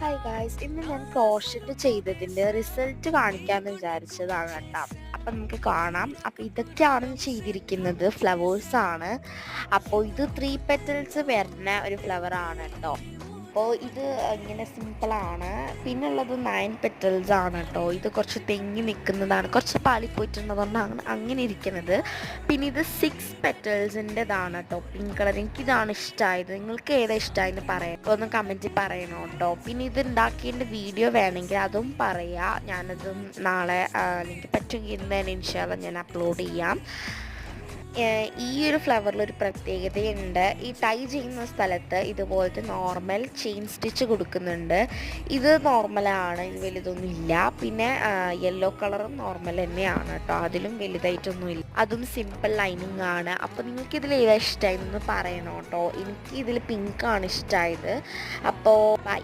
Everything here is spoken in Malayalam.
ഹായ് ഗായ്സ്, ഇന്ന് ഞാൻ ക്രോഷറ്റ് ചെയ്തതിൻ്റെ റിസൾട്ട് കാണിക്കാമെന്ന് വിചാരിച്ചതാണ് കേട്ടോ. അപ്പം നമുക്ക് കാണാം. അപ്പോൾ ഇതൊക്കെയാണ് ചെയ്തിരിക്കുന്നത്, ഫ്ലവേഴ്സാണ്. അപ്പോൾ ഇത് 3 പെറ്റൽസ് വരുന്ന ഒരു ഫ്ലവറാണ് കേട്ടോ. അപ്പോൾ ഇത് ഇങ്ങനെ സിമ്പിളാണ്. പിന്നുള്ളത് 9 പെറ്റൽസ് ആണ് കേട്ടോ. ഇത് കുറച്ച് തെങ്ങി നിൽക്കുന്നതാണ്, കുറച്ച് പാളിപ്പോയിട്ടുള്ളതുകൊണ്ടാണ് അങ്ങനെ ഇരിക്കുന്നത്. പിന്നെ ഇത് 6 പെറ്റൽസിൻ്റെതാണ് കേട്ടോ, പിങ്ക് കളർ. എനിക്കിതാണ് ഇഷ്ടമായത്. നിങ്ങൾക്ക് ഏതാ ഇഷ്ടമായെന്ന് പറയാം, ഒന്ന് കമൻറ്റിൽ പറയണം കേട്ടോ. പിന്നെ ഇത് ഉണ്ടാക്കിയതിൻ്റെ വീഡിയോ വേണമെങ്കിൽ അതും പറയാം. ഞാനതും നാളെ എനിക്ക് പറ്റുമെങ്കിൽ ഇന്ന് തന്നെ ഇൻഷാല്ലാ ഞാൻ അപ്ലോഡ് ചെയ്യാം. ഈ ഒരു ഫ്ലവറിലൊരു പ്രത്യേകതയുണ്ട്. ഈ ടൈ ചെയ്യുന്ന സ്ഥലത്ത് ഇതുപോലത്തെ നോർമൽ ചെയിൻ സ്റ്റിച്ച് കൊടുക്കുന്നുണ്ട്. ഇത് നോർമലാണ്, ഇത് വലുതൊന്നും ഇല്ല. പിന്നെ യെല്ലോ കളറും നോർമൽ തന്നെയാണ് കേട്ടോ, അതിലും വലുതായിട്ടൊന്നുമില്ല. അതും സിമ്പിൾ ലൈനിങ് ആണ്. അപ്പോൾ നിങ്ങൾക്ക് ഇതിൽ ഏതാ ഇഷ്ടമായെന്ന് പറയണം കേട്ടോ. എനിക്ക് ഇതിൽ പിങ്കാണ് ഇഷ്ടമായത്. അപ്പോൾ ബൈ.